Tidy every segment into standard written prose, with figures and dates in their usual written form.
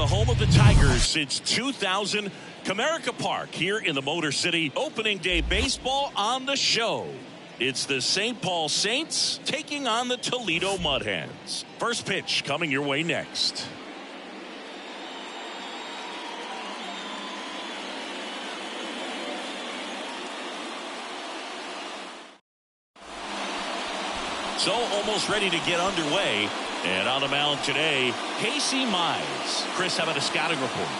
the home of the Tigers since 2000, Comerica Park here in the Motor City. Opening day baseball on the show. It's the St. Paul Saints taking on the Toledo Mud Hens. First pitch coming your way next. So almost ready to get underway. And on the mound today, Casey Mize. Chris, how about a scouting report?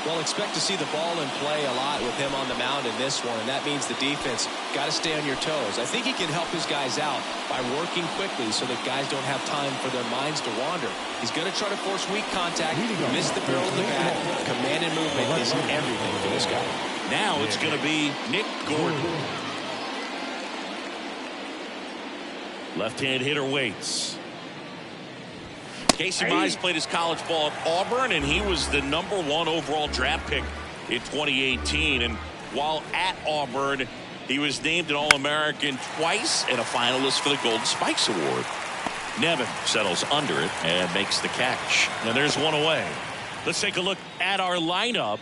Well, expect to see the ball in play a lot with him on the mound in this one, and that means the defense got to stay on your toes. I think he can help his guys out by working quickly so that guys don't have time for their minds to wander. He's going to try to force weak contact, miss the barrel of the bat. Command and movement is everything for this guy. Now it's going to be Nick Gordon. Left-hand hitter waits. Casey Mize played his college ball at Auburn, and he was the #1 overall draft pick in 2018. And while at Auburn, he was named an All-American twice and a finalist for the Golden Spikes Award. Nevin settles under it and makes the catch. And there's one away. Let's take a look at our lineup.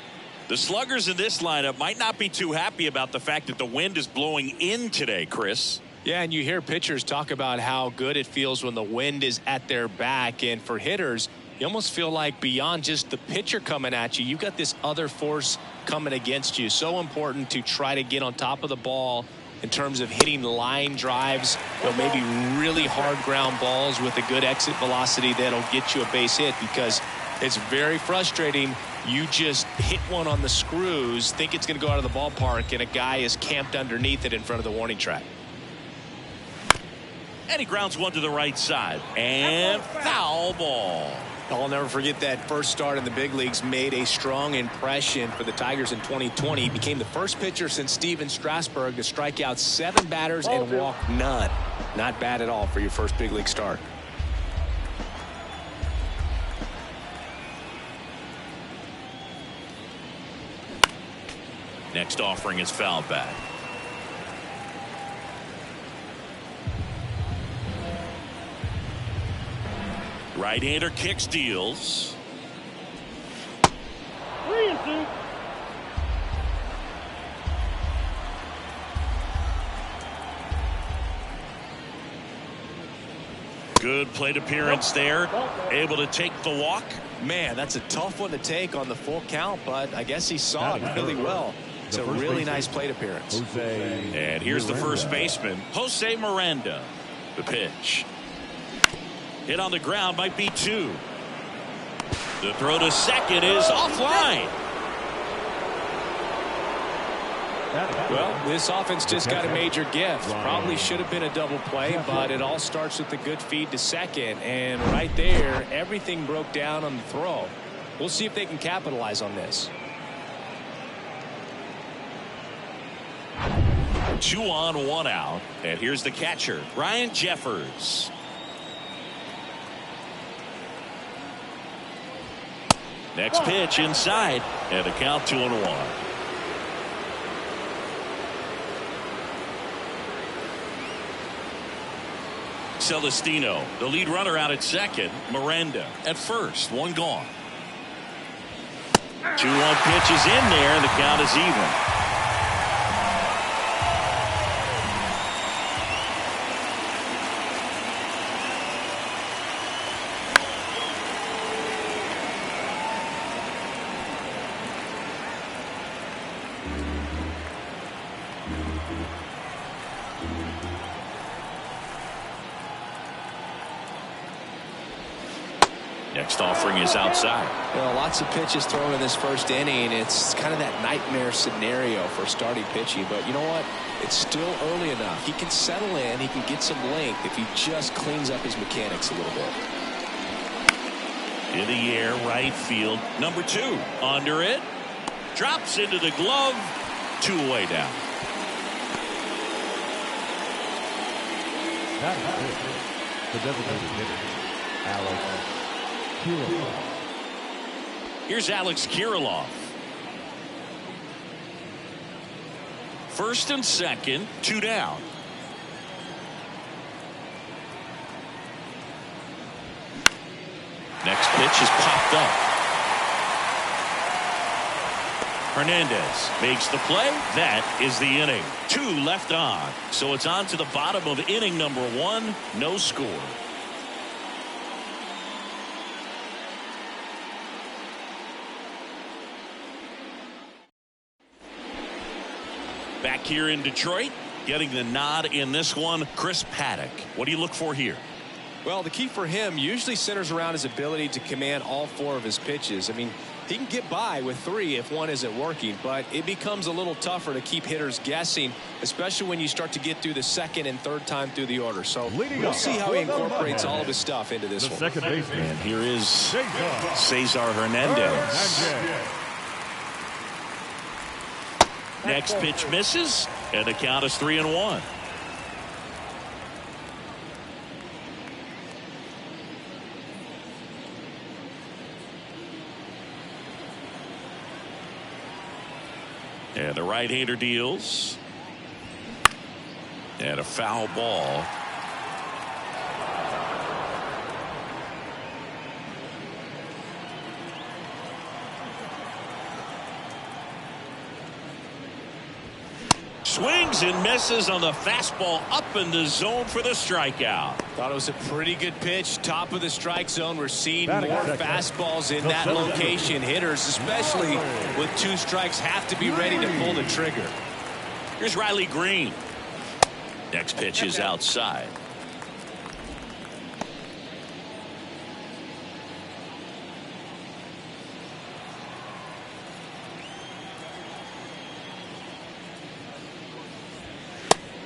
The sluggers in this lineup might not be too happy about the fact that the wind is blowing in today, Chris. Yeah, and you hear pitchers talk about how good it feels when the wind is at their back. And for hitters, you almost feel like beyond just the pitcher coming at you, you've got this other force coming against you. So important to try to get on top of the ball in terms of hitting line drives, maybe really hard ground balls with a good exit velocity that'll get you a base hit, because it's very frustrating. You just hit one on the screws, think it's going to go out of the ballpark, and a guy is camped underneath it in front of the warning track. And he grounds one to the right side. And foul ball. I'll never forget that first start in the big leagues. Made a strong impression for the Tigers in 2020. He became the first pitcher since Steven Strasburg to strike out 7 batters and walk none. Not bad at all for your first big league start. Next offering is fouled back. Right-hander kicks, deals. 3-2. Good plate appearance there. Able to take the walk. Man, that's a tough one to take on the full count, but I guess he saw it really well. It's a really nice plate appearance. And here's the first baseman, Jose Miranda. The pitch. Hit on the ground, might be 2. The throw to second is offline. Well, this offense just got a major gift. Probably should have been a double play, but it all starts with a good feed to second. And right there, everything broke down on the throw. We'll see if they can capitalize on this. 2 on, 1 out. And here's the catcher, Ryan Jeffers. Next pitch inside, and the count 2-1. Celestino, the lead runner, out at second. Miranda at first, 1 gone. 2-1 pitch is in there, and the count is even. Next offering is outside. Well, lots of pitches thrown in this first inning. It's kind of that nightmare scenario for starting pitching. But you know what? It's still early enough. He can settle in. He can get some length if he just cleans up his mechanics a little bit. In the air, right field. Number 2. Under it. Drops into the glove. 2 away down. The designated hitter, Alex. Here's Alex Kirilloff. First and second, 2 down. Next pitch is popped up. Hernandez makes the play. That is the inning. 2 left on. So it's on to the bottom of inning number 1. No score. Back here in Detroit, getting the nod in this one, Chris Paddock. What do you look for here? Well, the key for him usually centers around his ability to command all 4 of his pitches. I mean, he can get by with 3 if one isn't working, but it becomes a little tougher to keep hitters guessing, especially when you start to get through the 2nd and 3rd time through the order. So we'll see how he incorporates all of his stuff into this one. Second baseman. And here is Cesar Hernandez. Next pitch misses, and the count is 3-1. And the right-hander deals. And a foul ball. Swings and misses on the fastball up in the zone for the strikeout. Thought it was a pretty good pitch. Top of the strike zone. We're seeing more fastballs in that location. Hitters, especially with 2 strikes, have to be ready to pull the trigger. Here's Riley Green. Next pitch is outside.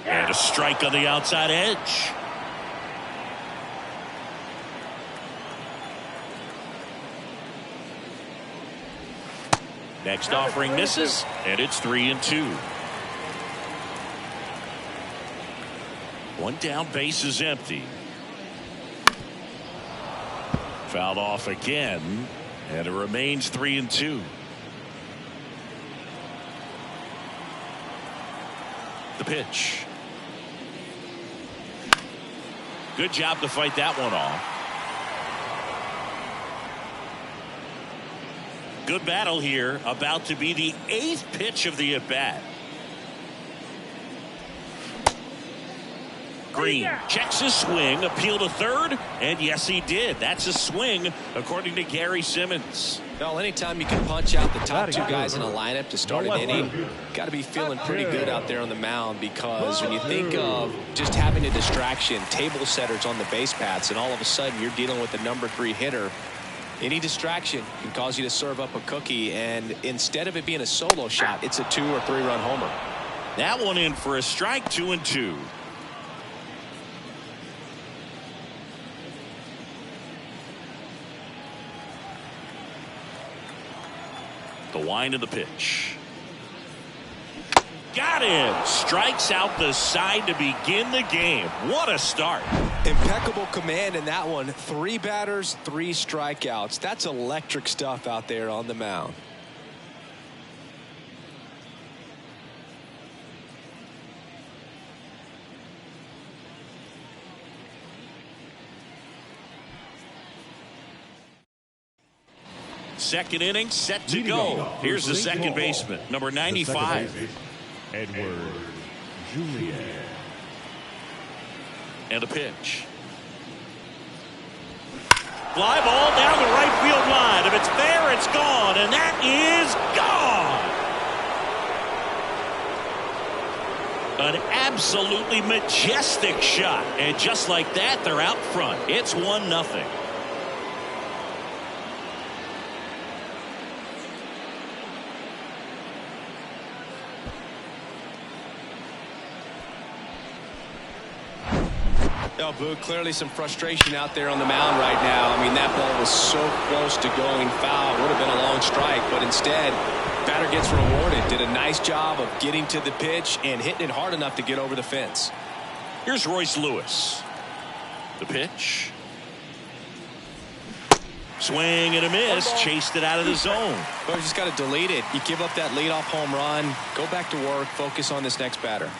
And a strike on the outside edge. Next offering misses, and it's 3-2. 1 down, base is empty. Fouled off again, and it remains 3-2. The pitch. Good job to fight that one off. Good battle here. About to be the 8th pitch of the at-bat. Green checks his swing, appeal to third, and yes, he did. That's a swing, according to Gary Simmons. Well, anytime you can punch out the top 2 guys in a lineup to start an inning, got to be feeling pretty good out there on the mound, because when you think of just having a distraction, table setters on the base paths, and all of a sudden you're dealing with the number 3 hitter, any distraction can cause you to serve up a cookie, and instead of it being a solo shot, it's a 2 or 3 run homer. That one in for a strike, 2-2. The wind of the pitch. Got him. Strikes out the side to begin the game. What a start. Impeccable command in that one. 3 batters, 3 strikeouts. That's electric stuff out there on the mound. Second inning set to go. Here's the second baseman, number 95. Edward Julian. And a pitch. Fly ball down the right field line. If it's there, it's gone. And that is gone. An absolutely majestic shot. And just like that, they're out front. It's 1-0. Oh, Boo, clearly some frustration out there on the mound right now. I mean, that ball was so close to going foul. Would have been a long strike, but instead, batter gets rewarded. Did a nice job of getting to the pitch and hitting it hard enough to get over the fence. Here's Royce Lewis. The pitch. Swing and a miss. Chased it out of the zone. Well, you just got to delete it. You give up that leadoff home run. Go back to work. Focus on this next batter.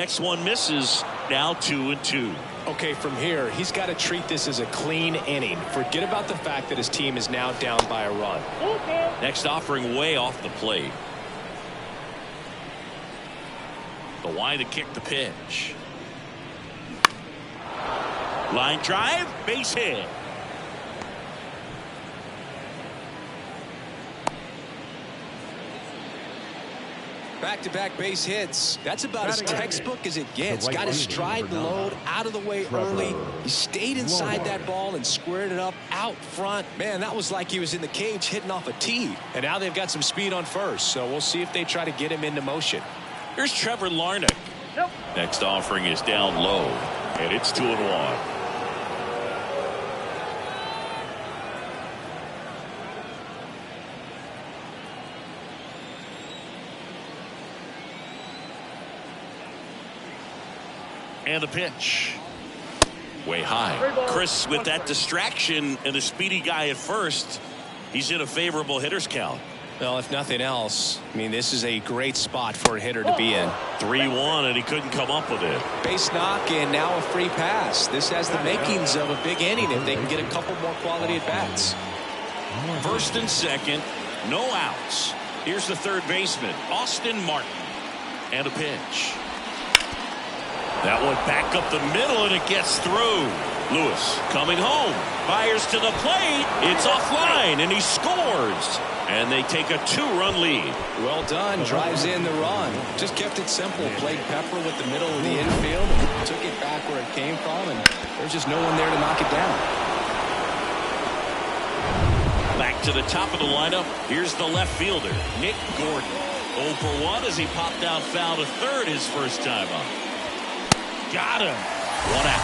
next one misses. Now 2-2. Okay, from here, he's got to treat this as a clean inning. Forget about the fact that his team is now down by a run. Next offering way off the plate. The line to kick the pitch. Line drive, base hit. Back-to-back base hits. That's about as textbook as it gets. Got his stride load out of the way early. He stayed inside that ball and squared it up out front. Man, that was like he was in the cage hitting off a tee. And now they've got some speed on first, so we'll see if they try to get him into motion. Here's Trevor Larnach. Next offering is down low, and it's 2-1. And a pitch. Way high. Chris, with that distraction and a speedy guy at first, he's in a favorable hitter's count. Well, if nothing else, I mean, this is a great spot for a hitter to be in. 3-1, and he couldn't come up with it. Base knock, and now a free pass. This has the makings of a big inning if they can get a couple more quality at-bats. First and second, no outs. Here's the third baseman, Austin Martin. And a pitch. That one back up the middle, and it gets through. Lewis coming home. Fires to the plate. It's offline, and he scores. And they take a 2-run lead. Well done. Drives in the run. Just kept it simple. Played pepper with the middle of the infield and took it back where it came from, and there's just no one there to knock it down. Back to the top of the lineup. Here's the left fielder, Nick Gordon. 0 for 1 as he popped out foul to third his first time up. Got him. 1 out.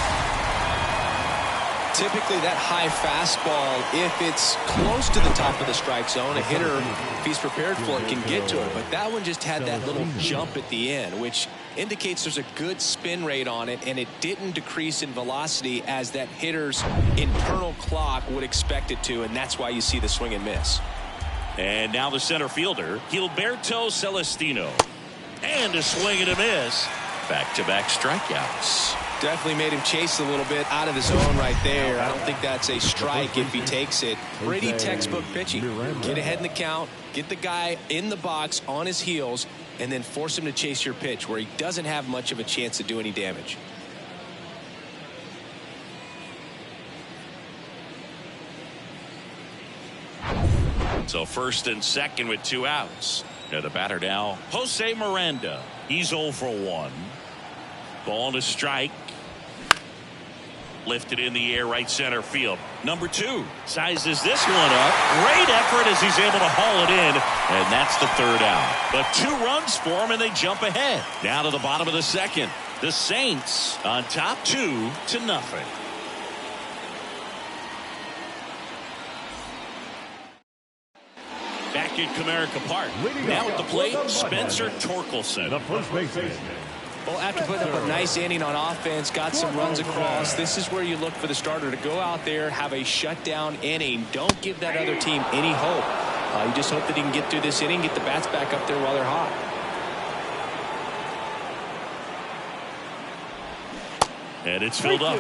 Typically that high fastball, if it's close to the top of the strike zone, a hitter, if he's prepared for it, can get to it. But that one just had that little jump at the end, which indicates there's a good spin rate on it, and it didn't decrease in velocity as that hitter's internal clock would expect it to, and that's why you see the swing and miss. And now the center fielder, Gilberto Celestino. And a swing and a miss. Back-to-back strikeouts. Definitely made him chase a little bit out of the zone right there. I don't think that's a strike if he takes it. Pretty textbook pitching. Get ahead in the count, get the guy in the box on his heels, and then force him to chase your pitch where he doesn't have much of a chance to do any damage. So first and second with 2 outs. Now the batter now, Jose Miranda. He's 0 for 1. Ball to strike. Lifted in the air, right center field. Number 2 sizes this one up. Great effort as he's able to haul it in. And that's the 3rd out. But 2 runs for him, and they jump ahead. Now to the bottom of the second. The Saints on top 2-0. Back in Comerica Park. Now at the plate, Spencer Torkelson. The first baseman. Well, after putting up a nice inning on offense, got some runs across, this is where you look for the starter to go out there, have a shutdown inning. Don't give that other team any hope. You just hope that he can get through this inning, get the bats back up there while they're hot. And it's filled up.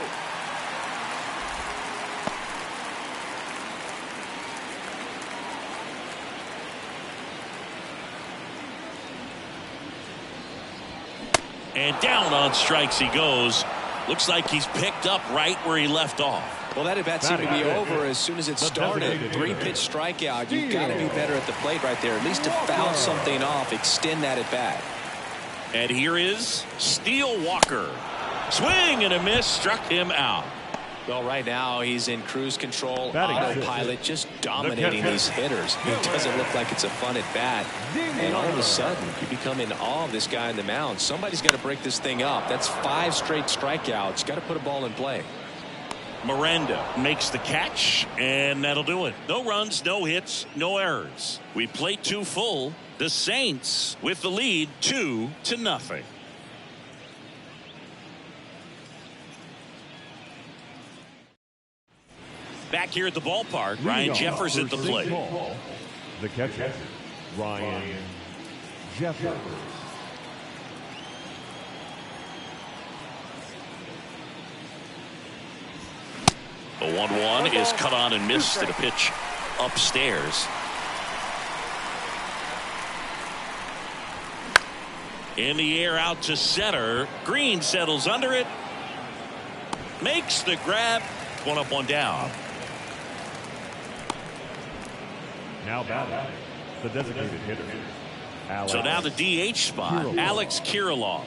And down on strikes he goes. Looks like he's picked up right where he left off. Well, that at bat seemed to be over as soon as it started. 3-pitch strikeout. You've got to be better at the plate right there, at least to foul something off, extend that at bat. And here is Steele Walker. Swing and a miss, struck him out. Well, right now he's in cruise control, autopilot, just dominating these hitters. It doesn't look like it's a fun at bat. And all of a sudden, you become in awe of this guy in the mound. Somebody's got to break this thing up. That's 5 straight strikeouts. Got to put a ball in play. Miranda makes the catch, and that'll do it. No runs, no hits, no errors. We play 2 full. The Saints with the lead 2-0. Back here at the ballpark, Ryan Jeffers at the plate. The catcher, Ryan Jeffers. The 1-1 is cut on and missed at a pitch upstairs. In the air out to center. Green settles under it. Makes the grab. 1 up, 1 down. Now batting, the designated hitter. So now the DH spot, Alex Kirilloff.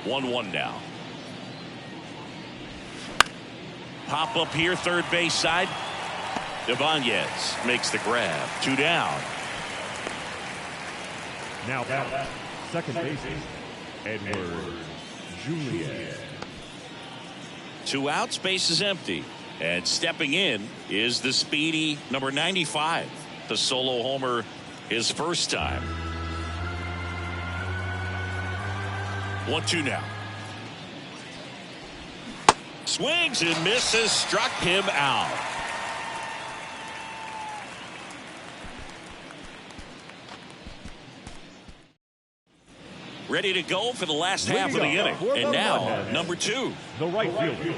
One now. Pop up here, third base side. Ibanez makes the grab. 2 down. Now batting, second baseman, Edward Julian. 2 outs, base is empty. And stepping in is the speedy number 95. The solo homer his first time. 1-2 now. Swings and misses, struck him out. Ready to go for the last half of the inning. And now, number 2. The right fielder,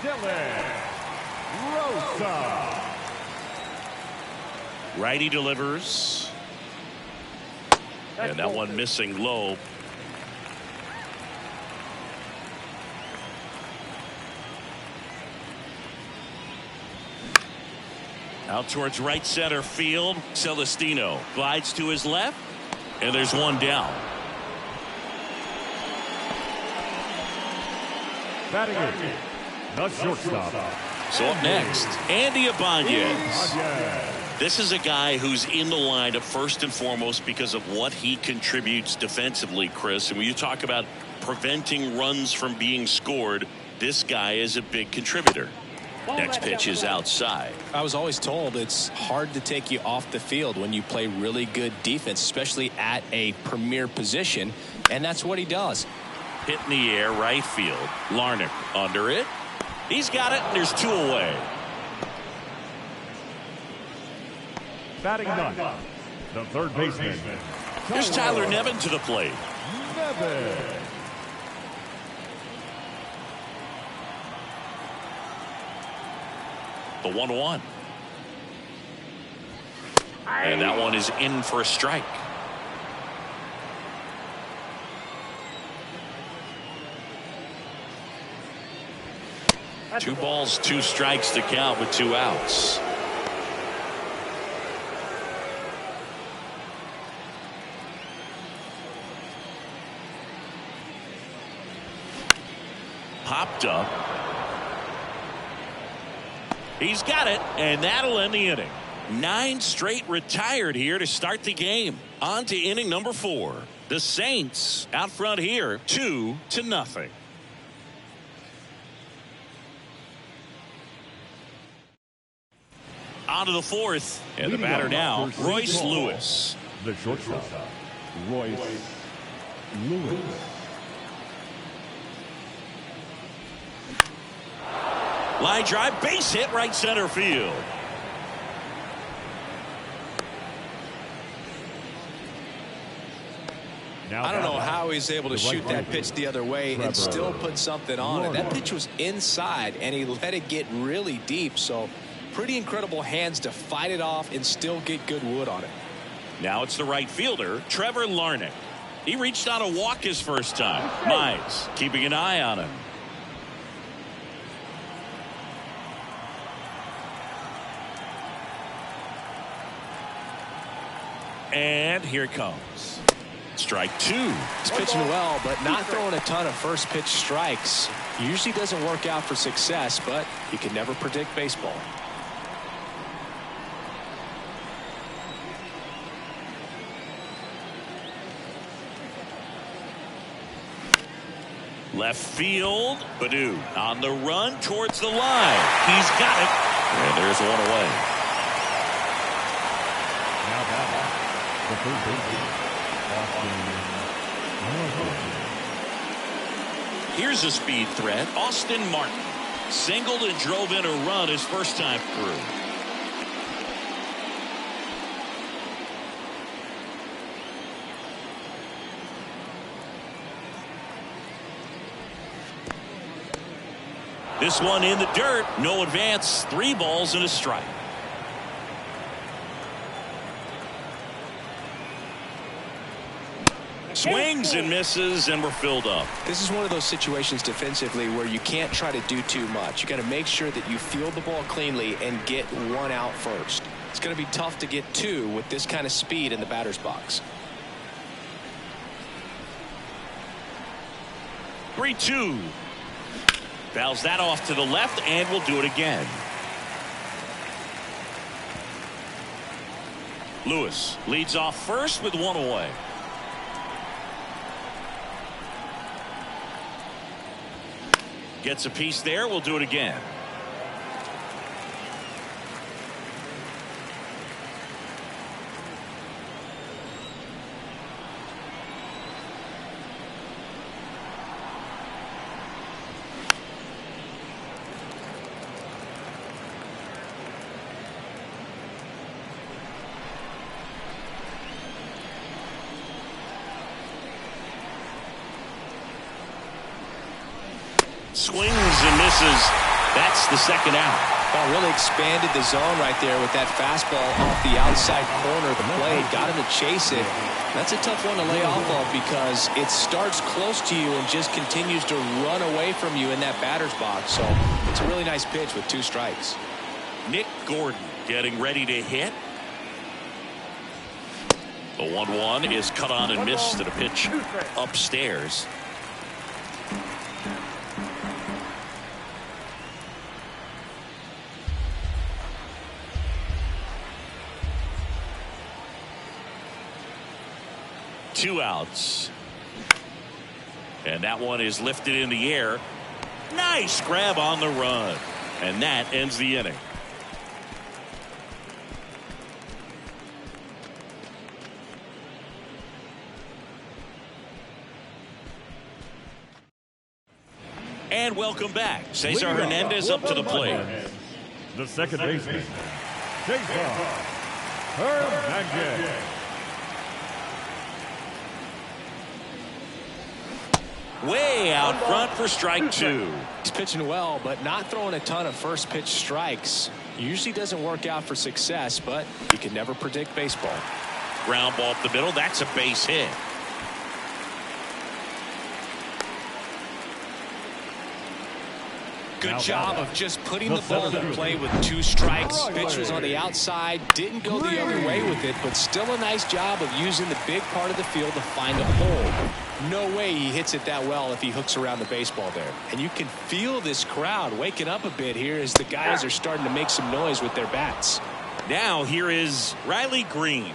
Dylan Rosa. Righty delivers. And that one missing low. Out towards right center field. Celestino glides to his left. And there's 1 down. Batting it, the shortstop. So up next, Andy Ibanez. This is a guy who's in the lineup first and foremost because of what he contributes defensively, Chris. And when you talk about preventing runs from being scored, this guy is a big contributor. Next pitch is outside. I was always told it's hard to take you off the field when you play really good defense, especially at a premier position, and that's what he does. Hit in the air, right field. Larnach under it. He's got it, and there's 2 away. Batting 9, the third baseman. Here's Tyler Nevin to the plate. Nevin. The 1-1. And that one is in for a strike. 2 balls, 2 strikes to count with 2 outs. Popped up. He's got it, and that'll end the inning. 9 straight retired here to start the game. On to inning number 4. The Saints out front here, 2-0. On to the 4th, and the batter now, Royce Lewis. The shortstop, Royce Lewis. Line drive, base hit, right center field. I don't know how he's able to shoot that pitch the other way and still put something on it. That pitch was inside, and he let it get really deep, so pretty incredible hands to fight it off and still get good wood on it. Now it's the right fielder, Trevor Larnach. He reached on a walk his first time. Mize keeping an eye on him. And here it comes. Strike 2. He's pitching well, but not throwing a ton of first pitch strikes. Usually doesn't work out for success, but you can never predict baseball. Left field, Badu on the run towards the line. He's got it. And there's 1 away. Now batting, the third baseman, Here's a speed threat. Austin Martin singled and drove in a run his first time through. This one in the dirt. No advance. 3 balls and a strike. Swings and misses, and we're filled up. This is one of those situations defensively where you can't try to do too much. You got to make sure that you field the ball cleanly and get 1 out first. It's going to be tough to get 2 with this kind of speed in the batter's box. 3-2. Fouls that off to the left, and we'll do it again. Lewis leads off first with 1 away. Gets a piece there. We'll do it again. Swings and misses. That's the second out. Well, really expanded the zone right there with that fastball off the outside corner of the plate. Got him to chase it. That's a tough one to lay off of because it starts close to you and just continues to run away from you in that batter's box. So it's a really nice pitch with 2 strikes. Nick Gordon getting ready to hit. The 1-1 is cut on and missed to the pitch upstairs. Two outs. And that one is lifted in the air. Nice grab on the run. And that ends the inning. And welcome back. Cesar Hernandez up to the plate. The second baseman, Cesar Hernandez. Way out front for strike 2. He's pitching well, but not throwing a ton of first pitch strikes. Usually doesn't work out for success, but you can never predict baseball. Ground ball up the middle. That's a base hit. Good job of just putting the ball in play with 2 strikes. Pitch was on the outside, didn't go the other way with it, but still a nice job of using the big part of the field to find a hole. No way he hits it that well if he hooks around the baseball there. And you can feel this crowd waking up a bit here as the guys are starting to make some noise with their bats. Now here is Riley Green.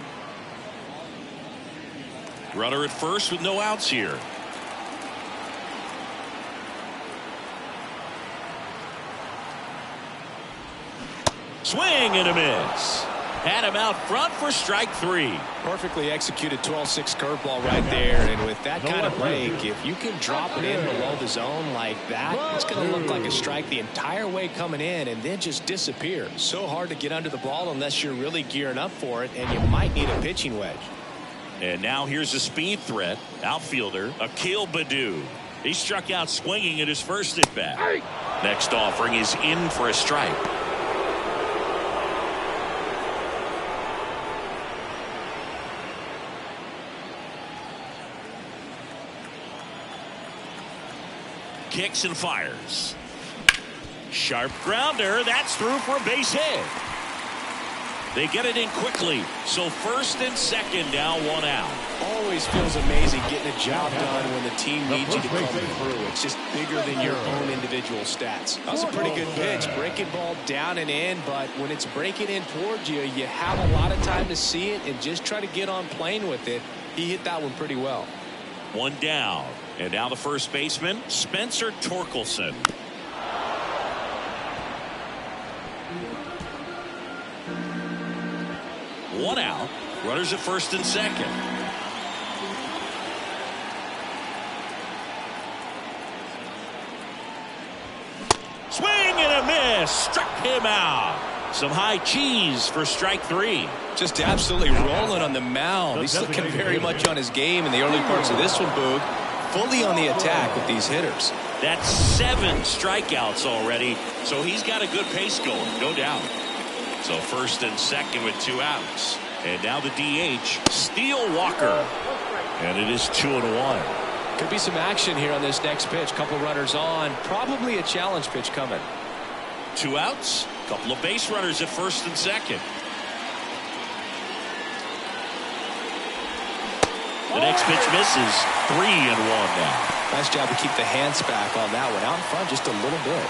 Runner at first with no outs here. Swing and a miss. Had him out front for strike 3. Perfectly executed 12-6 curveball right there. And with that kind of break, if you can drop it in below the zone like that, it's going to look like a strike the entire way coming in and then just disappear. So hard to get under the ball unless you're really gearing up for it, and you might need a pitching wedge. And now here's a speed threat. Outfielder Akil Baddoo. He struck out swinging at his first at bat. Next offering is in for a strike. Kicks and fires. Sharp grounder. That's through for a base hit. They get it in quickly. So first and second, now 1 out. Always feels amazing getting a job done when the team needs you to come through. It's just bigger than your own individual stats. That was a pretty good pitch. Breaking ball down and in, but when it's breaking in towards you, you have a lot of time to see it and just try to get on plane with it. He hit that one pretty well. 1 down. And now the first baseman, Spencer Torkelson. One out. Runners at first and second. Swing and a miss. Struck him out. Some high cheese for strike 3. Just absolutely rolling on the mound. He's looking very much on his game in the early parts of this one, Boog. Fully on the attack with these hitters. That's 7 strikeouts already, so he's got a good pace going, no doubt. So first and second with 2 outs. And now the DH, Steele Walker. And it is 2-1. Could be some action here on this next pitch. Couple runners on. Probably a challenge pitch coming. 2 outs. Couple of base runners at first and second. The next pitch misses. 3-1 now. Nice job to keep the hands back on that one. Out in front just a little bit.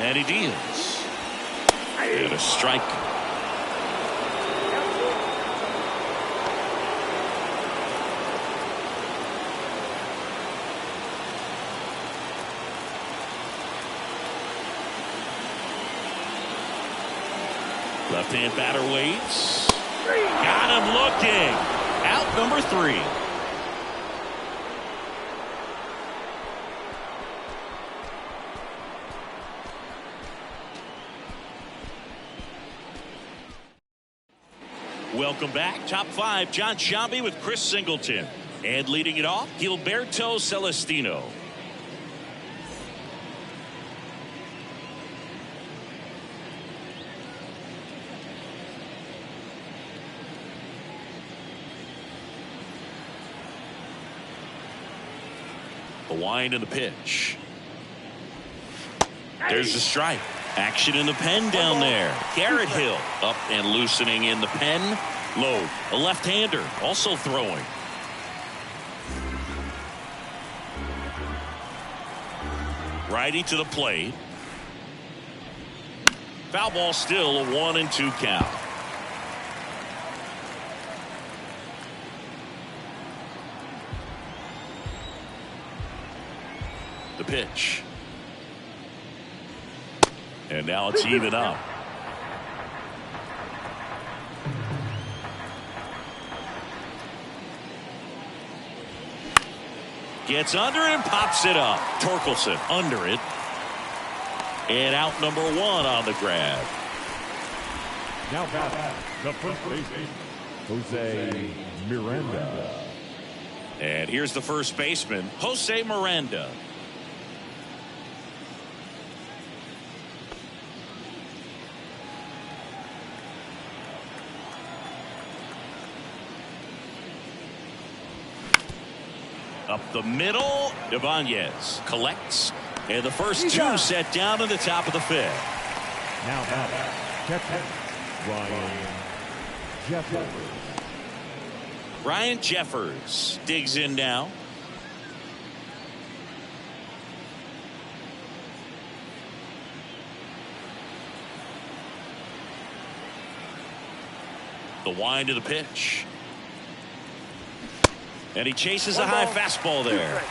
And he deals. And a strike. Left-hand batter waits. Got him looking. Out number 3. Welcome back. Top 5, John Sciambi with Chris Singleton. And leading it off, Gilberto Celestino. The wind and the pitch. There's the strike. Action in the pen down there. Garrett Hill up and loosening in the pen. Low, a left-hander, also throwing. Righty to the plate. Foul ball, still a 1-2 count. The pitch. And now it's even up. Gets under it and pops it up. Torkelson under it. And out number 1 on the grab. Now back, the first baseman, Jose Miranda. And here's the first baseman, Jose Miranda. Up the middle, Ibanez collects. And the first 2 set down in the top of the 5th. Now back, catcher, Ryan Jeffers. Ryan Jeffers digs in now. The wind of the pitch. And he chases a high fastball there.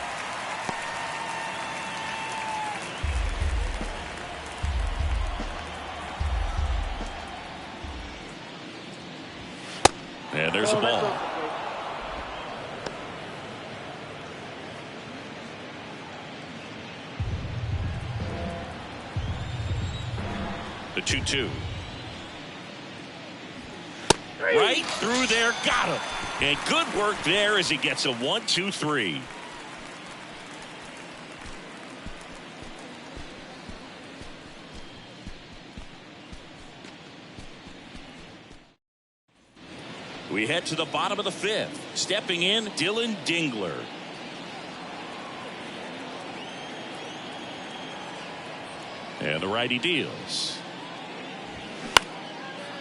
And there's a ball. The 2-2. Right through there, got him. And good work there as he gets a 1-2-3. We head to the bottom of the 5th. Stepping in, Dylan Dingler. And the righty deals.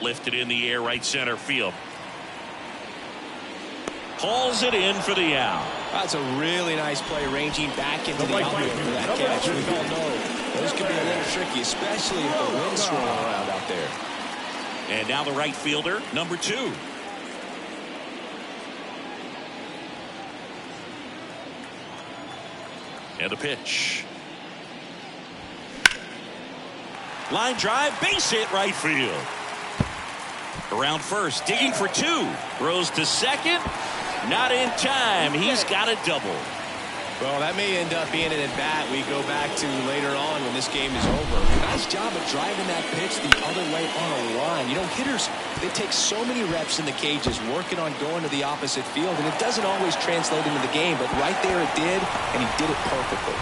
Lifted in the air, right center field. Hauls it in for the out. That's a really nice play, ranging back into the outfield for that catch. We all know those can be a little tricky, especially if the wind's swirling around out there. And now the right fielder, number 2. And the pitch. Line drive, base hit, right field. Around first, digging for 2. Throws to second. Not in time. He's got a double. Well, that may end up being an at-bat we go back to later on when this game is over. Nice job of driving that pitch the other way on a line. You know, hitters, they take so many reps in the cages working on going to the opposite field, and it doesn't always translate into the game, but right there it did, and he did it perfectly.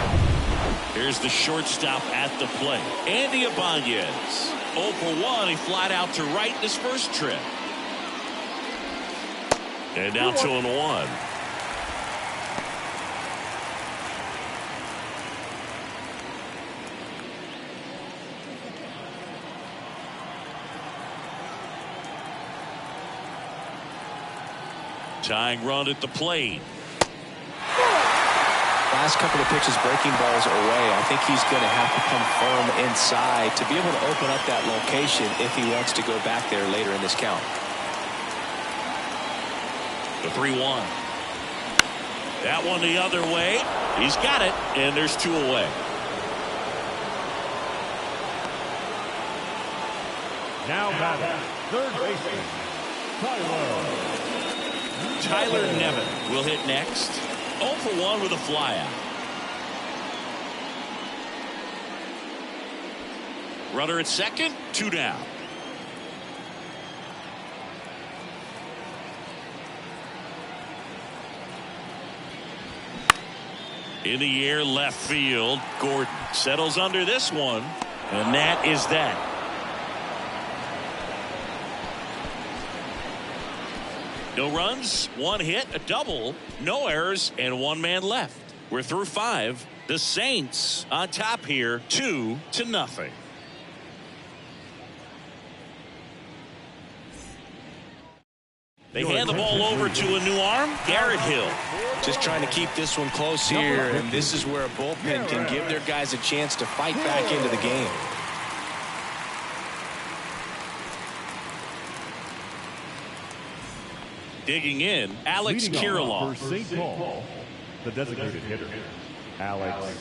Here's the shortstop at the plate, Andy Ibanez. 0 for 1. He flied out to right in his first trip. And now 2-1. Tying run at the plate. Last couple of pitches breaking balls away. I think he's going to have to come firm inside to be able to open up that location if he wants to go back there later in this count. The 3-1. That one the other way. He's got it, and there's 2 away. Now batting, third baseman, Tyler Nevin will hit next. 0 for 1 with a flyout. Runner at second, 2 down. In the air, left field. Gordon settles under this one, and that is that. No runs, 1 hit, a double, no errors, and 1 man left. We're through 5. The Saints on top here, 2-0. They hand the ball over to a new arm, Garrett Hill. Just trying to keep this one close here, and this is where a bullpen can give their guys a chance to fight back into the game. Digging in, Alex Kirilloff. For St. Paul, the designated hitter, Alex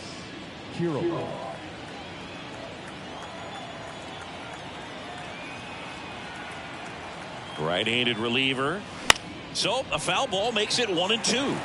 Kirilloff. Right-handed reliever. So a foul ball makes it 1-2.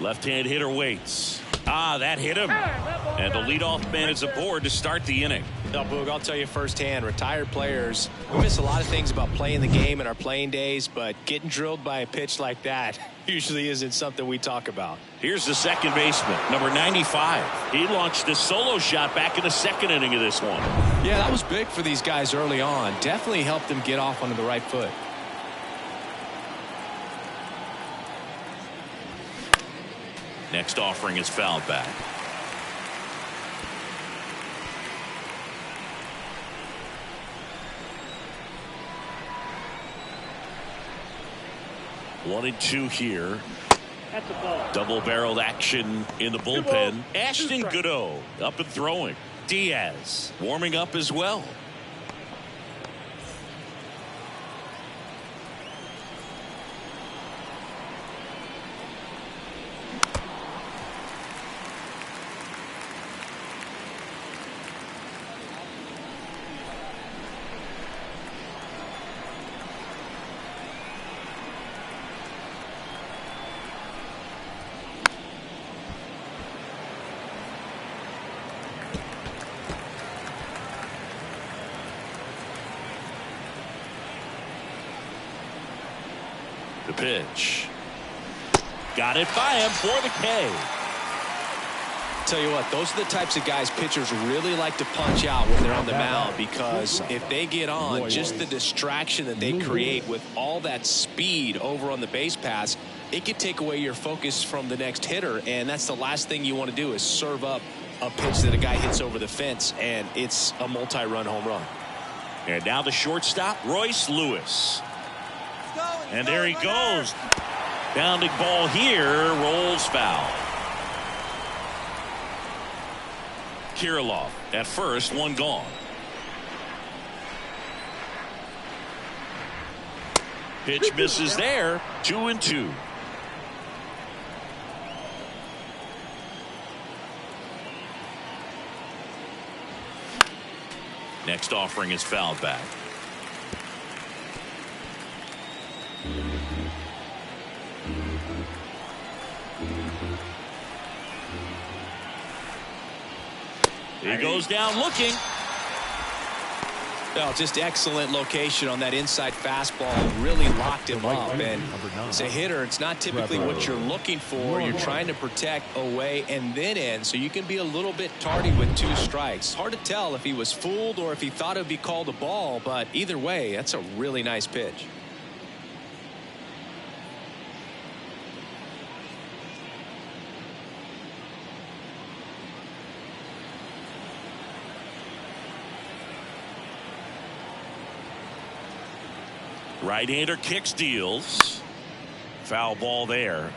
Left-hand hitter waits. That hit him. And the leadoff man is aboard to start the inning. Now, Boog, I'll tell you firsthand, retired players, we miss a lot of things about playing the game in our playing days, but getting drilled by a pitch like that usually isn't something we talk about. Here's the second baseman, number 95. He launched a solo shot back in the second inning of this one. Yeah, that was big for these guys early on. Definitely helped them get off onto the right foot. Next offering is fouled back. One and 2 here. That's a ball. Double-barreled action in the bullpen. Ashton Goudeau up and throwing. Diaz warming up as well. The pitch. Got it by him for the K. Tell you what, those are the types of guys pitchers really like to punch out when they're on the mound, because if they get on, just the distraction that they create with all that speed over on the base pass, it could take away your focus from the next hitter, and that's the last thing you want to do is serve up a pitch that a guy hits over the fence, and it's a multi-run home run. And now the shortstop, Royce Lewis. And there he goes. Bounding ball here, rolls foul. Kirilloff at first, 1 gone. Pitch misses there, 2-2. Next offering is fouled back. He goes down looking. Well, just excellent location on that inside fastball. Really locked him up. And as a hitter, it's not typically what you're looking for. You're trying to protect away and then in, so you can be a little bit tardy with 2 strikes. Hard to tell if he was fooled or if he thought it would be called a ball, but either way, that's a really nice pitch. Right-hander kicks, deals. Foul ball there.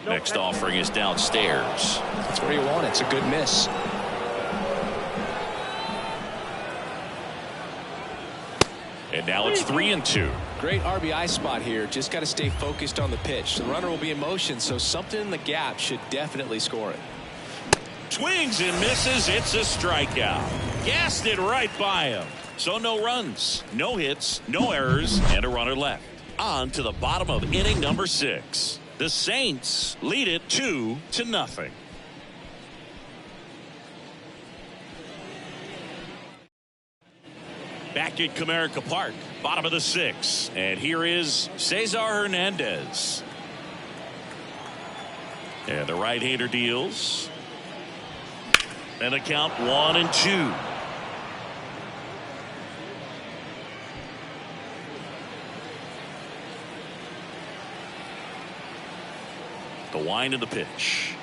Next offering is downstairs. That's where you want it. It's a good miss. And now it's 3-2. Great RBI spot here. Just got to stay focused on the pitch. The runner will be in motion, so something in the gap should definitely score it. Swings and misses. It's a strikeout. Gassed it right by him. So no runs, no hits, no errors, and a runner left. On to the bottom of inning number 6. The Saints lead it 2-0. Back at Comerica Park, bottom of the 6th, and here is Cesar Hernandez. And the right-hander deals. And a count 1-2. The wind of the pitch.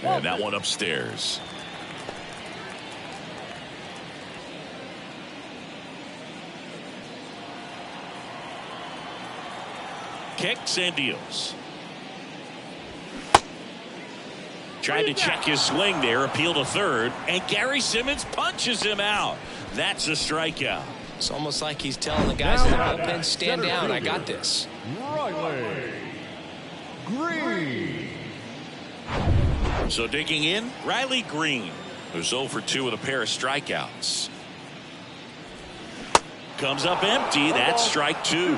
And that one upstairs. Kicks and deals. Tried to check his swing there, appeal to third, and Gary Simmons punches him out. That's a strikeout. It's almost like he's telling the guys in the bullpen, stand down, I got this. Riley Green. So digging in, Riley Green, who's 0 for 2 with a pair of strikeouts. Comes up empty. That's strike 2.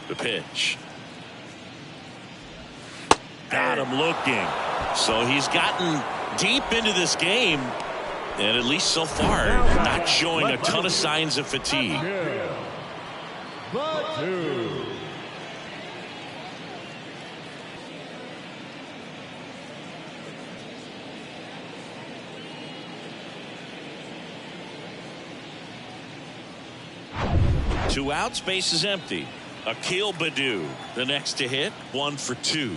The pitch. Got him looking. So he's gotten deep into this game, and at least so far not showing a ton of signs of fatigue. Two outs, base is empty. Akil Baddoo, the next to hit, 1 for 2.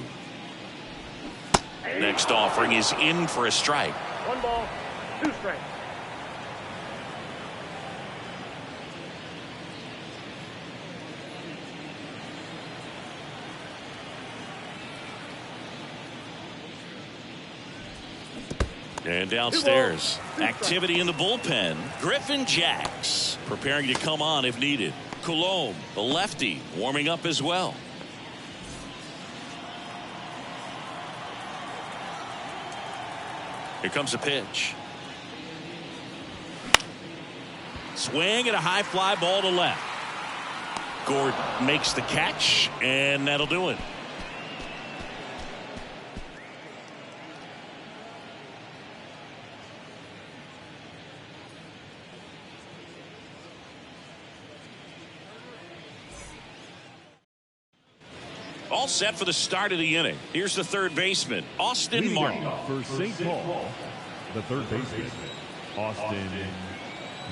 Next offering is in for a strike. 1 ball, 2 strikes. And downstairs, activity in the bullpen. Griffin Jacks preparing to come on if needed. Coulombe, the lefty, warming up as well. Here comes a pitch. Swing and a high fly ball to left. Gordon makes the catch, and that'll do it. All set for the start of the inning. Here's the third baseman, Austin Martin. For St. Paul, the third baseman, Austin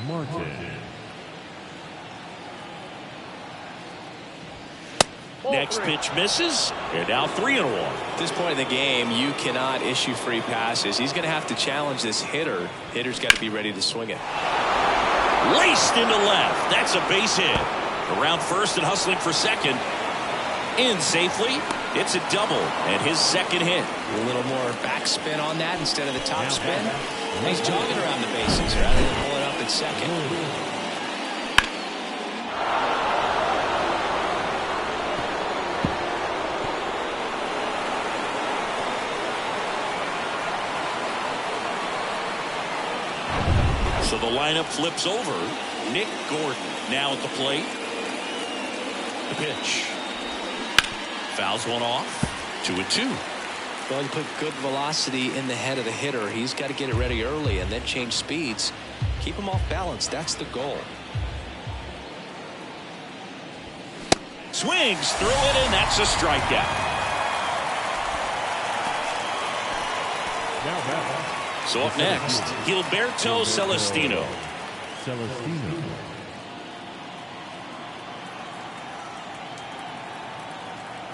Martin. Next pitch misses. And now 3-1. At this point in the game, you cannot issue free passes. He's going to have to challenge this hitter. Hitter's got to be ready to swing it. Laced into left. That's a base hit. Around first and hustling for second. In safely. It's a double and his second hit. A little more backspin on that instead of the top spin. He's jogging around the bases rather than pulling up at second. So the lineup flips over. Nick Gordon now at the plate. The pitch. Fouls one off. 2-2. Well, you put good velocity in the head of the hitter. He's got to get it ready early and then change speeds. Keep him off balance. That's the goal. Swings through it, and that's a strikeout. So up next, Gilberto Celestino.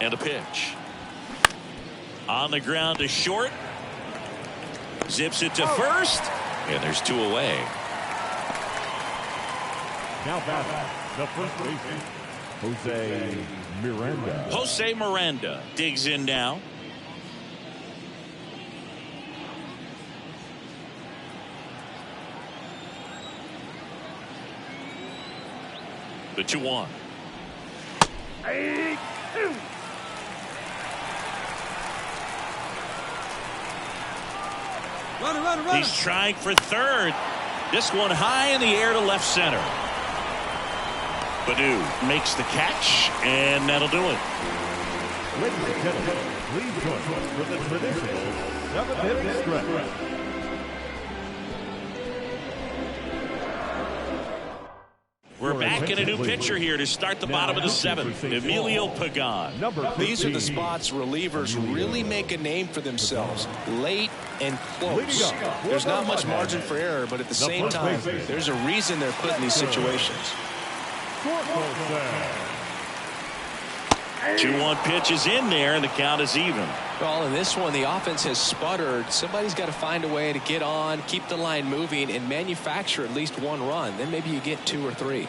And a pitch. On the ground to short. Zips it to first. And there's two away. Now batting, the first baseman, Jose Miranda. Jose Miranda digs in now. The 2-1. Run. He's trying for third. This one high in the air to left center. Badu makes the catch, and that'll do it. Ladies and gentlemen, please join us for the traditional 7-hit stretch. We're back in a new pitcher here to start the bottom of the seventh. Emilio Pagan. These are the spots relievers really make a name for themselves. Late and close. There's not much margin for error, but at the same time, there's a reason they're put in these situations. 2-1 pitch is in there, and the count is even. Well, in this one, the offense has sputtered. Somebody's got to find a way to get on, keep the line moving, and manufacture at least one run. Then maybe you get 2 or 3.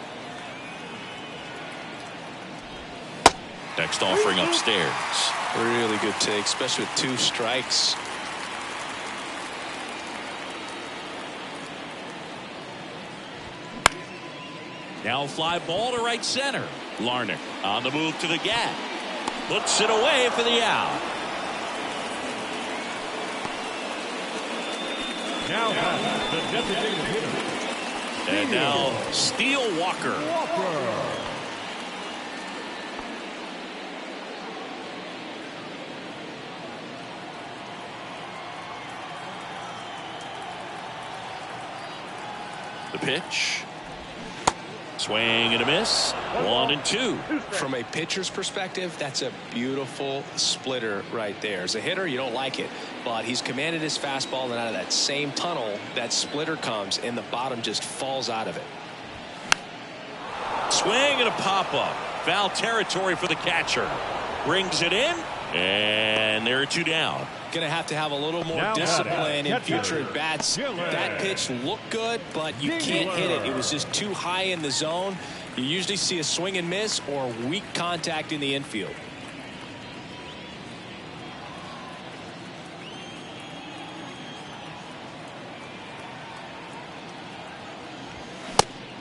Next offering upstairs. Really good take, especially with 2 strikes. Now fly ball to right center. Larnach on the move to the gap. Puts it away for the out. Now the designated hitter. And now Steele Walker. The pitch. Swing and a miss. 1-2. From a pitcher's perspective, that's a beautiful splitter right there. As a hitter, you don't like it, but he's commanded his fastball, and out of that same tunnel, that splitter comes, and the bottom just falls out of it. Swing and a pop-up. Foul territory for the catcher. Brings it in, and there are 2 down. Going to have a little more discipline in future at bats. That pitch looked good, but you can't hit it. It was just too high in the zone. You usually see a swing and miss or weak contact in the infield.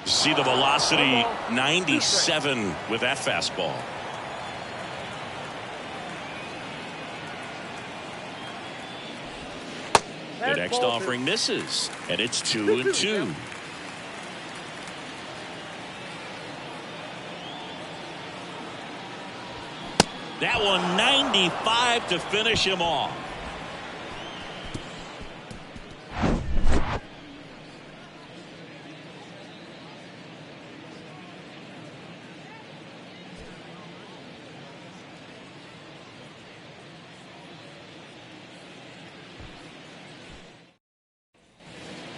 See the velocity 97 with that fastball. The next offering misses, and it's 2-2. That one 95 to finish him off.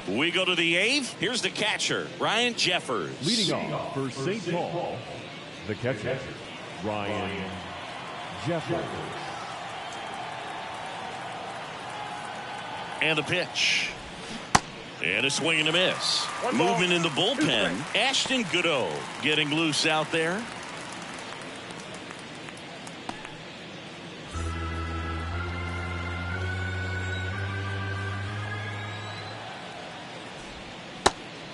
We go to the 8th. Here's the catcher, Ryan Jeffers. Leading off for St. Paul, the catcher, Ryan Jeffers. And a pitch. And a swing and a miss. Movement in the bullpen. Ashton Goudeau getting loose out there.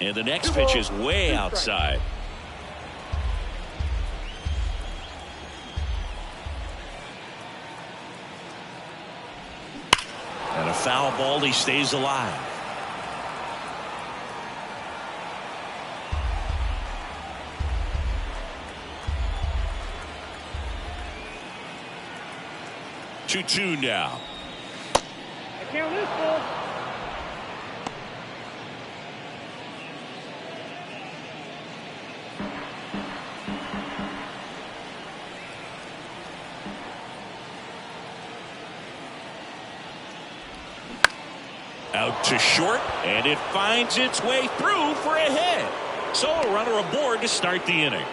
And the next pitch is way outside. And a foul ball. He stays alive. Two now. I count this ball. Out to short, and it finds its way through for a hit. So a runner aboard to start the inning.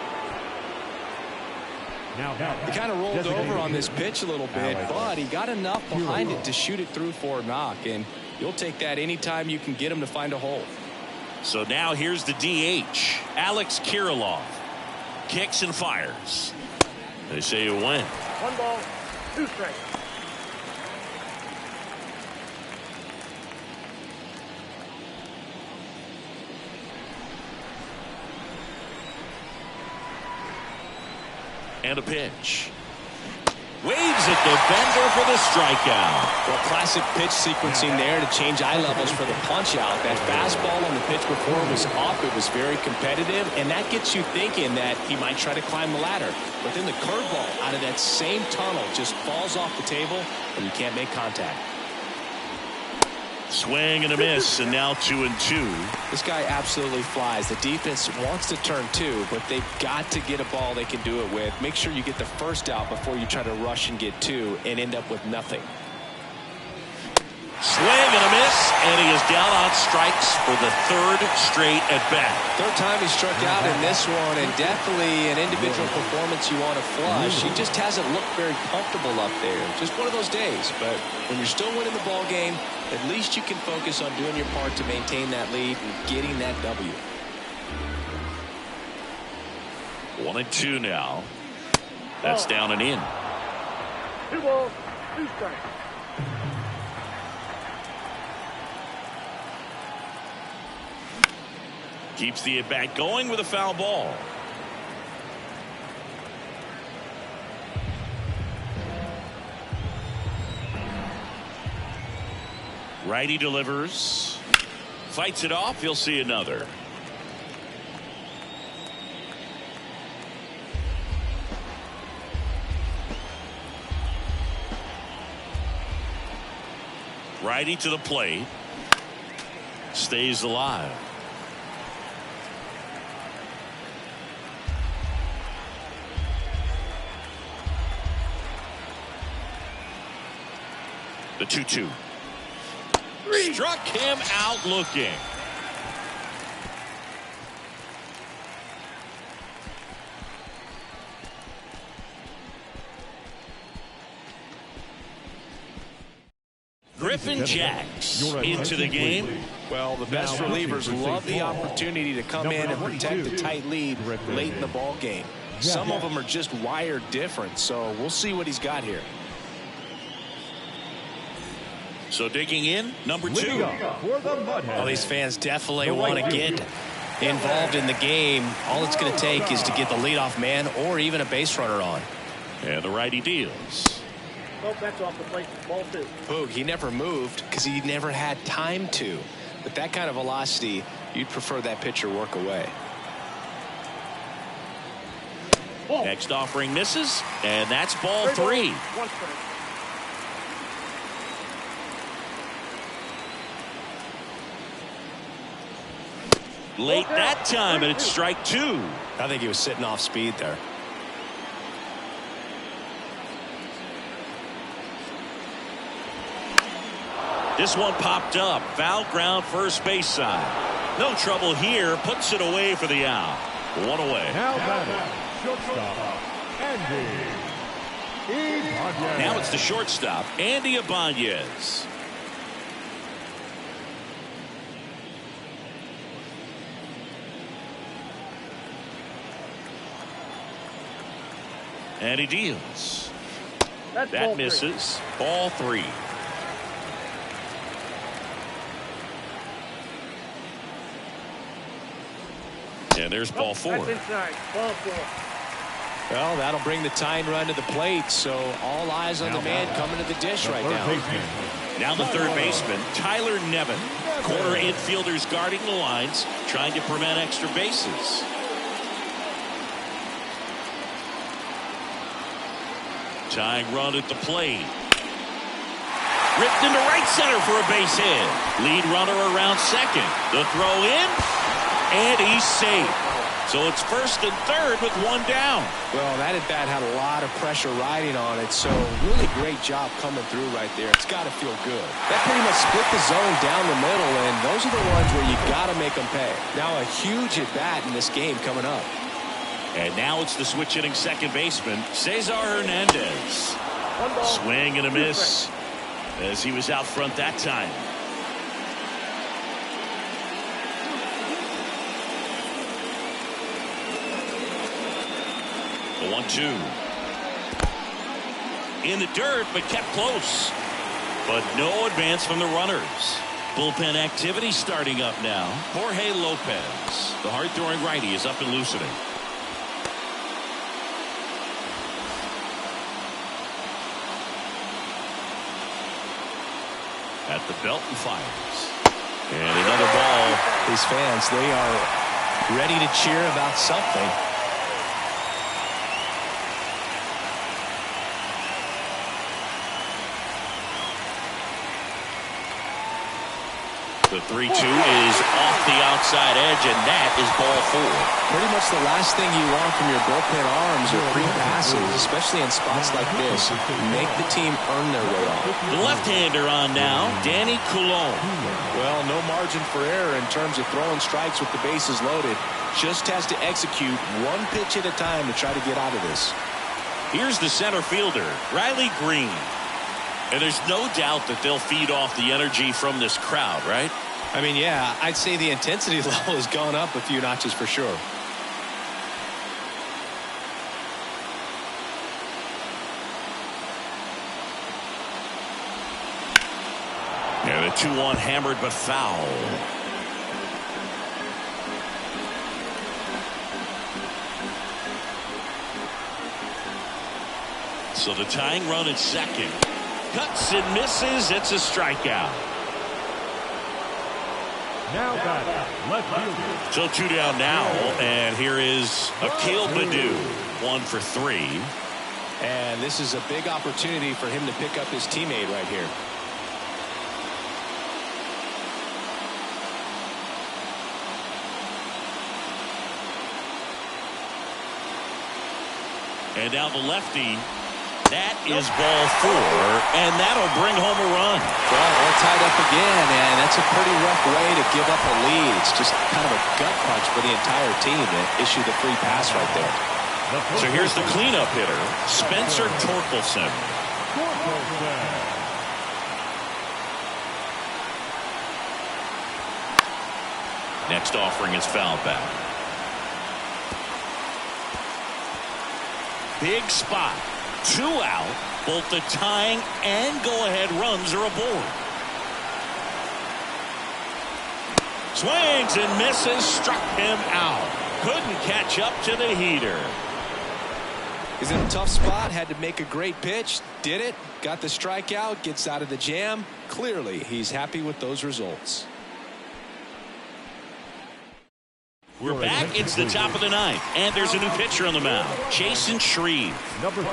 He kind of rolled over on this pitch a little bit, but he got enough behind it to shoot it through for a knock, and you'll take that anytime you can get him to find a hole. So now here's the DH, Alex Kirilloff. Kicks and fires. They say a win. 1 ball, 2 strikes. And a pitch. Waves at the bender for the strikeout. Well, classic pitch sequencing there to change eye levels for the punch out. That fastball on the pitch before was off. It was very competitive, and that gets you thinking that he might try to climb the ladder. But then the curveball out of that same tunnel just falls off the table, and you can't make contact. Swing and a miss, and now 2-2. This guy absolutely flies. The defense wants to turn 2, but they've got to get a ball they can do it with. Make sure you get the first out before you try to rush and get 2 and end up with nothing. Swing and a miss, and he is down on strikes for the 3rd straight at bat. 3rd time he struck out in this one, and definitely an individual performance you want to flush. He just hasn't looked very comfortable up there. Just one of those days. But when you're still winning the ball game, at least you can focus on doing your part to maintain that lead and getting that W. 1-2 now. That's down and in. 2 balls, 2 strikes. Keeps the at-bat going with a foul ball. Righty delivers. Fights it off. He'll see another. Righty to the plate. Stays alive. The 2-2. Struck him out looking. Griffin Jacks into the game. Well, the best relievers love the opportunity to come in and protect a tight lead late in the ball game. Some of them are just wired different, so we'll see what he's got here. So digging in, number 2. Well, these fans definitely want to get involved in the game. All it's going to take is to get the leadoff man or even a base runner on. And the righty deals. Oh, that's off the plate. Ball 2. Boog, he never moved because he never had time to. With that kind of velocity, you'd prefer that pitcher work away. Next offering misses, and that's ball 3. 1 strike. Late that time, and it's strike 2. I think he was sitting off speed there. This one popped up. Foul ground first base side. No trouble here. Puts it away for the out. 1 away. Now batting, shortstop, Andy Ibanez. Now it's the shortstop, Andy Ibanez. And he deals. That misses. Ball 3. And there's ball 4. That's inside. Ball 4. Well, that'll bring the tying run to the plate, so all eyes on the man coming to the dish right now. Now the third baseman, Tyler Nevin. Corner infielders guarding the lines, trying to prevent extra bases. Tying run at the plate. Ripped into right center for a base hit. Lead runner around second. The throw in, and he's safe. So it's first and third with one down. Well, that at bat had a lot of pressure riding on it, so really great job coming through right there. It's got to feel good. That pretty much split the zone down the middle, and those are the ones where you got to make them pay. Now a huge at bat in this game coming up. And now it's the switch hitting second baseman, Cesar Hernandez. Swing and a miss as he was out front that time. The 1-2. In the dirt, but kept close. But no advance from the runners. Bullpen activity starting up now. Jorge Lopez, the hard-throwing righty, is up and loosening. At the belt and fires. And another ball. These fans, they are ready to cheer about something. The 3-2 is off the outside edge, and that is ball 4. Pretty much the last thing you want from your bullpen arms are free passes, especially in spots like this. Make the team earn their way off. The left-hander on now, Danny Coulomb. Well, no margin for error in terms of throwing strikes with the bases loaded. Just has to execute one pitch at a time to try to get out of this. Here's the center fielder, Riley Green. And there's no doubt that they'll feed off the energy from this crowd, right? I mean, yeah, I'd say the intensity level has gone up a few notches for sure. And a 2-1 hammered but foul. So the tying run at second. Cuts and misses. It's a strikeout. Now back, left fielder. So 2 down now, and here is Akil Baddoo, 1 for 3. And this is a big opportunity for him to pick up his teammate right here. And now the lefty. That is ball 4, and that'll bring home a run. Well, all tied up again, and that's a pretty rough way to give up a lead. It's just kind of a gut punch for the entire team to issue the free pass right there. So here's the cleanup hitter, Spencer Torkelson. Next offering is fouled back. Big spot. 2 out. Both the tying and go-ahead runs are aboard. Swings and misses. Struck him out. Couldn't catch up to the heater. He's in a tough spot. Had to make a great pitch. Did it. Got the strikeout. Gets out of the jam. Clearly, he's happy with those results. We're back. It's the top of the 9th, and there's a new pitcher on the mound, Jason Shreve.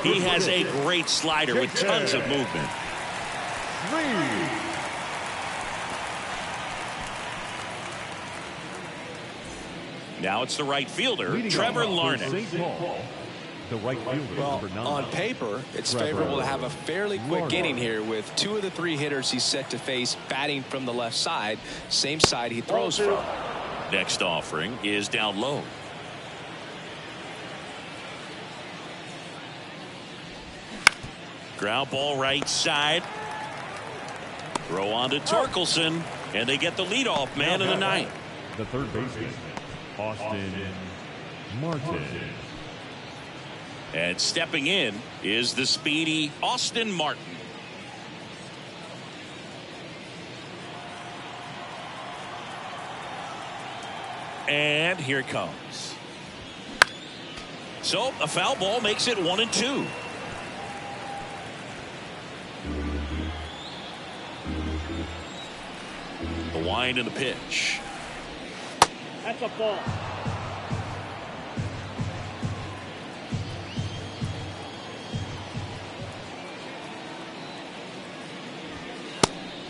He has a great slider with tons of movement. Now it's the right fielder, Trevor Larnach. The right fielder, well, number 9. On paper, it's favorable to have a fairly quick inning here with 2 of the 3 hitters he's set to face batting from the left side, same side he throws from. Next offering is down low. Ground ball right side. Throw on to Torkelson, and they get the leadoff man in the 9th. The third baseman, Austin Martin. And stepping in is the speedy Austin Martin. And here it comes. So a foul ball makes it 1-2. The wind and the pitch. That's a ball.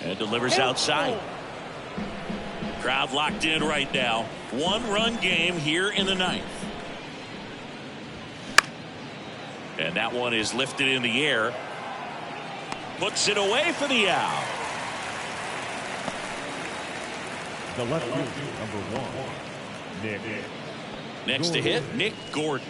And delivers outside. Crowd locked in right now. 1-run game here in the ninth. And that one is lifted in the air. Puts it away for the out. The left fielder, number 1, Nick. Next to hit, Nick Gordon.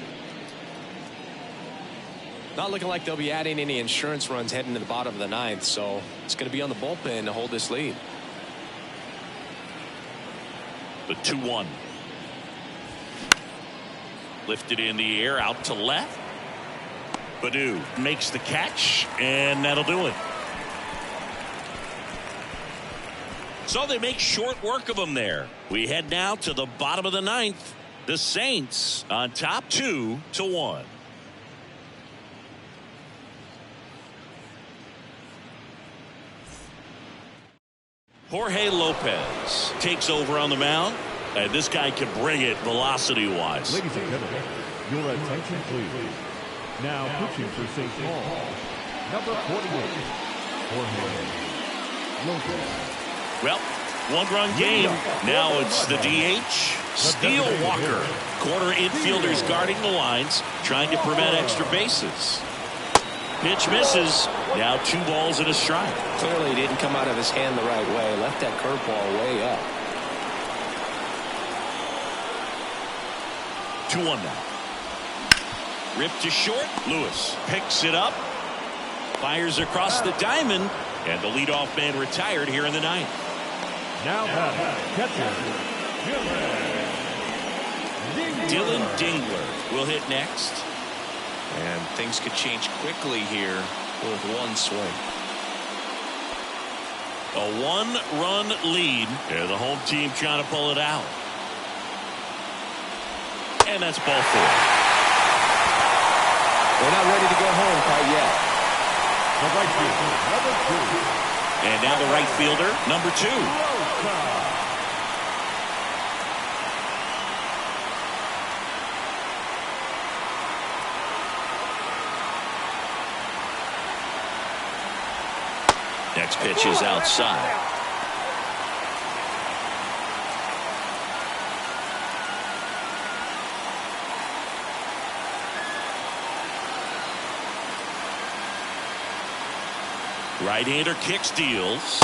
Not looking like they'll be adding any insurance runs heading to the bottom of the ninth, so it's going to be on the bullpen to hold this lead. The 2-1. Lifted in the air out to left. Baddoo makes the catch, and that'll do it. So they make short work of him there. We head now to the bottom of the ninth. The Saints on top 2-1. Jorge Lopez takes over on the mound, and this guy can bring it velocity-wise. Ladies and gentlemen, your attention please. Now pitching for St. Paul, number 48, Jorge Lopez. Well, 1-run game. Now it's the DH, Steele Walker. Corner infielders guarding the lines, trying to prevent extra bases. Pitch misses. Now 2 balls and a strike. Clearly he didn't come out of his hand the right way. Left that curveball way up. 2-1 now. Ripped to short. Lewis picks it up. Fires across the diamond. And the leadoff man retired here in the ninth. Now catcher, Dylan Dingler will hit next. And things could change quickly here with one swing. A 1-run lead. And the home team trying to pull it out. And that's ball 4. They're not ready to go home quite yet. the right fielder, number 2. And now the right fielder, number 2. Next pitch is outside. Right-hander kicks, deals.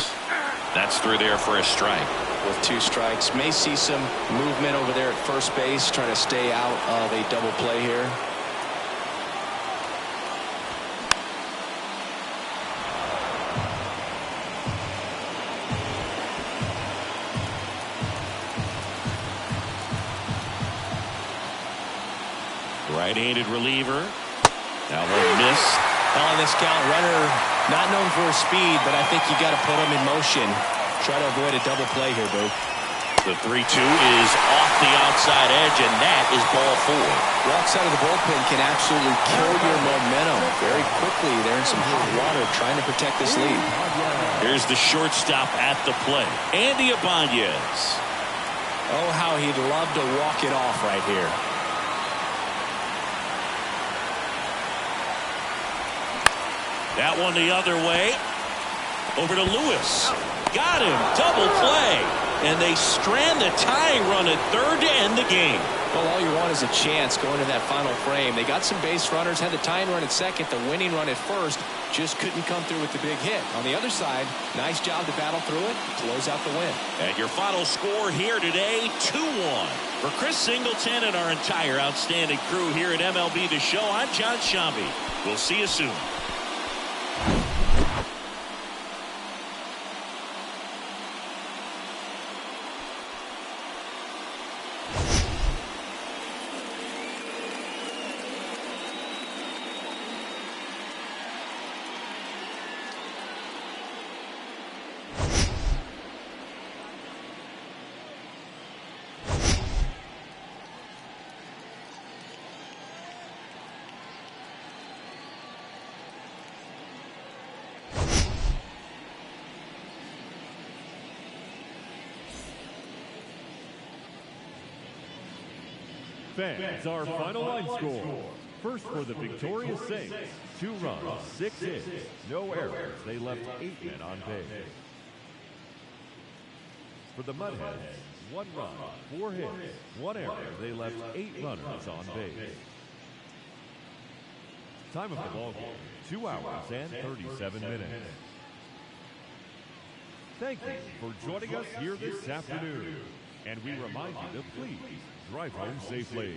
That's through there for a strike. With 2 strikes, may see some movement over there at first base, trying to stay out of a double play here. Right-handed reliever. Now one miss. On this count, runner not known for his speed, but I think you got to put him in motion. Try to avoid a double play here, Boo. The 3-2 is off the outside edge, and that is ball 4. Walks out of the bullpen can absolutely kill your momentum very quickly. They're in some hot water trying to protect this lead. Here's the shortstop at the plate, Andy Ibanez. Oh, how he'd love to walk it off right here. That one the other way. Over to Lewis. Got him. Double play. And they strand the tying run at third to end the game. Well, all you want is a chance going to that final frame. They got some base runners, had the tying run at second, the winning run at first. Just couldn't come through with the big hit. On the other side, nice job to battle through it, close out the win. And your final score here today, 2-1. For Chris Singleton and our entire outstanding crew here at MLB The Show, I'm John Shambi. We'll see you soon. Fans, our final line score. First for the victorious Saints, 2 runs, 6 hits, no errors. They left 8 men on base. For the Mudheads, 1 run, 4 hits, 1 error. They left 8 runners on base. Time of the ball game, 2 hours and 37 minutes. Thank you for joining us here this afternoon. And we remind you to please drive home safely.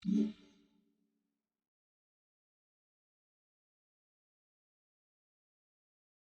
you.